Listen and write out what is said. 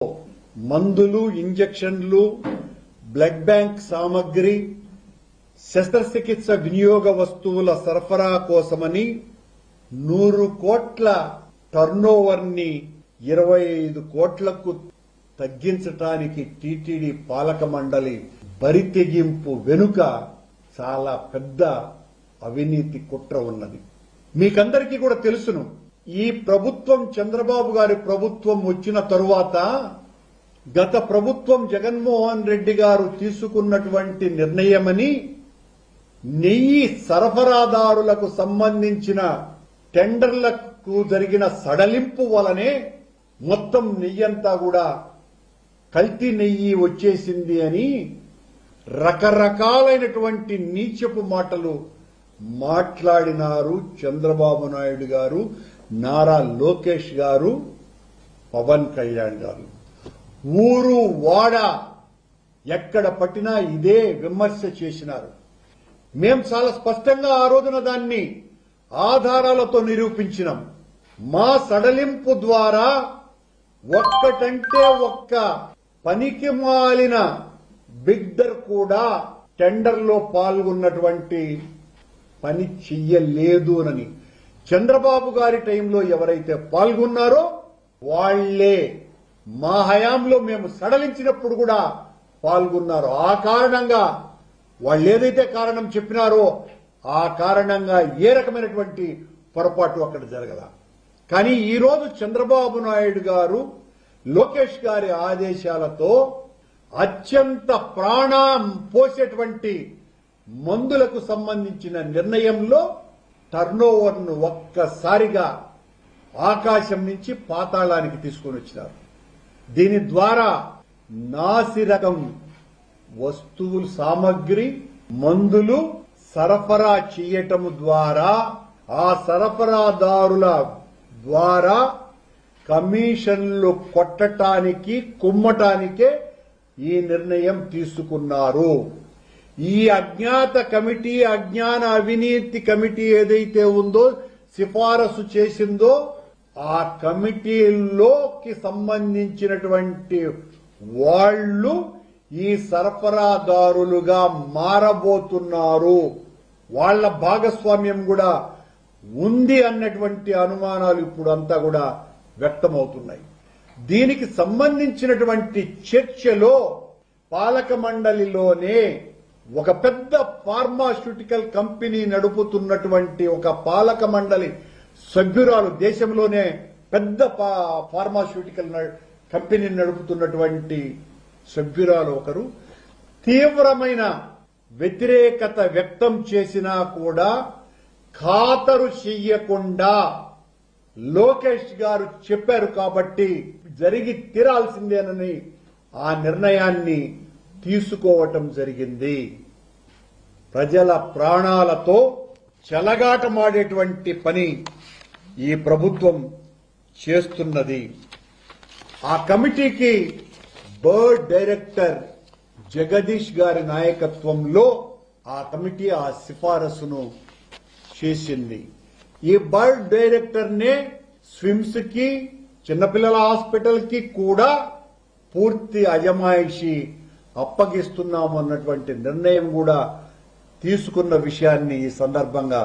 మందులు, ఇంజెక్షన్లు, blood bank సామగ్రి, శస్త్రచికిత్స వినియోగ వస్తువుల సరఫరా కోసమని 100 కోట్ల టర్నోవర్ ని 25 కోట్లకు తగ్గించటానికి టీటీడీ పాలక మండలి బరితెగింపు వెనుక చాలా పెద్ద అవినీతి కుట్ర ఉన్నది. మీకందరికీ కూడా తెలుసును. ఈ ప్రభుత్వం, చంద్రబాబు గారి ప్రభుత్వం వచ్చిన తరువాత గత ప్రభుత్వం జగన్మోహన్ రెడ్డి గారు తీసుకున్నటువంటి నిర్ణయమని నెయ్యి సరఫరాదారులకు సంబంధించిన టెండర్లకు జరిగిన సడలింపు వలనే మొత్తం నెయ్యంతా కూడా కల్తీ నెయ్యి వచ్చేసింది అని రకరకాలైనటువంటి నీచపు మాటలు మాట్లాడినారు చంద్రబాబు నాయుడు గారు, నారా లోకేష్ గారు, పవన్ కళ్యాణ్ గారు. ఊరు వాడ ఎక్కడ పట్టినా ఇదే విమర్శ చేసినారు. మేం చాలా స్పష్టంగా ఆ రోజున దాన్ని ఆధారాలతో నిరూపించినాం. మా సడలింపు ద్వారా ఒక్కటంటే ఒక్క పనికి మాలిన బిడ్డర్ కూడా టెండర్లో పాల్గొన్నటువంటి పని చెయ్యలేదు అని చంద్రబాబు గారి టైంలో ఎవరైతే పాల్గొన్నారో వాళ్లే మా హయాంలో మేము సడలించినప్పుడు కూడా పాల్గొన్నారు. ఆ కారణంగా వాళ్ళు ఏదైతే కారణం చెప్పినారో ఆ కారణంగా ఏ రకమైనటువంటి పొరపాటు అక్కడ జరగల. కానీ ఈ రోజు చంద్రబాబు నాయుడు గారు, లోకేష్ గారి ఆదేశాలతో అత్యంత ప్రాణం పోసేటువంటి మందులకు సంబంధించిన నిర్ణయంలో టర్నోవర్ ను ఒక్కసారిగా ఆకాశం నుంచి పాతాళానికి తీసుకుని వచ్చినారు. దీని ద్వారా నాసిరకం వస్తువులు, సామగ్రి, మందులు సరఫరా చేయటం ద్వారా ఆ సరఫరాదారుల ద్వారా కమిషన్లు కొట్టటానికి, కుమ్మటానికే ఈ నిర్ణయం తీసుకున్నారు. ఈ అజ్ఞాత కమిటీ, అజ్ఞాన అవినీతి కమిటీ ఏదైతే ఉందో, సిఫారసు చేసిందో, ఆ కమిటీలోకి సంబంధించినటువంటి వాళ్లు ఈ సరఫరాదారులుగా మారబోతున్నారు. వాళ్ల భాగస్వామ్యం కూడా ఉంది అన్నటువంటి అనుమానాలు ఇప్పుడు అంతా కూడా వ్యక్తమవుతున్నాయి. దీనికి సంబంధించినటువంటి చర్చలో పాలక మండలిలోనే ఒక పెద్ద ఫార్మాస్యూటికల్ కంపెనీ నడుపుతున్నటువంటి ఒక పాలక మండలి సభ్యురాలు, దేశంలోనే పెద్ద ఫార్మాస్యూటికల్ కంపెనీ నడుపుతున్నటువంటి సభ్యురాలు ఒకరు తీవ్రమైన వ్యతిరేకత వ్యక్తం చేసినా కూడా ఖాతరు చెయ్యకుండా లోకేష్ గారు చెప్పారు కాబట్టి జరిగి తీరాల్సిందేనని ఆ నిర్ణయాన్ని తీసుకోవటం జరిగింది. ప్రజల ప్రాణాలతో చెలగాటమాడేటువంటి పని ఈ ప్రభుత్వం చేస్తున్నది. ఆ కమిటీకి బర్డ్ డైరెక్టర్ జగదీష్ గారి నాయకత్వంలో ఆ కమిటీ ఆ సిఫారసును చేసింది. ఈ బర్డ్ డైరెక్టర్ నే స్విమ్స్ కి, చిన్నపిల్లల హాస్పిటల్ కి కూడా పూర్తి అజమాయిషి అప్పగిస్తున్నాము అన్నటువంటి నిర్ణయం కూడా తీసుకున్న విషయాన్ని ఈ సందర్భంగా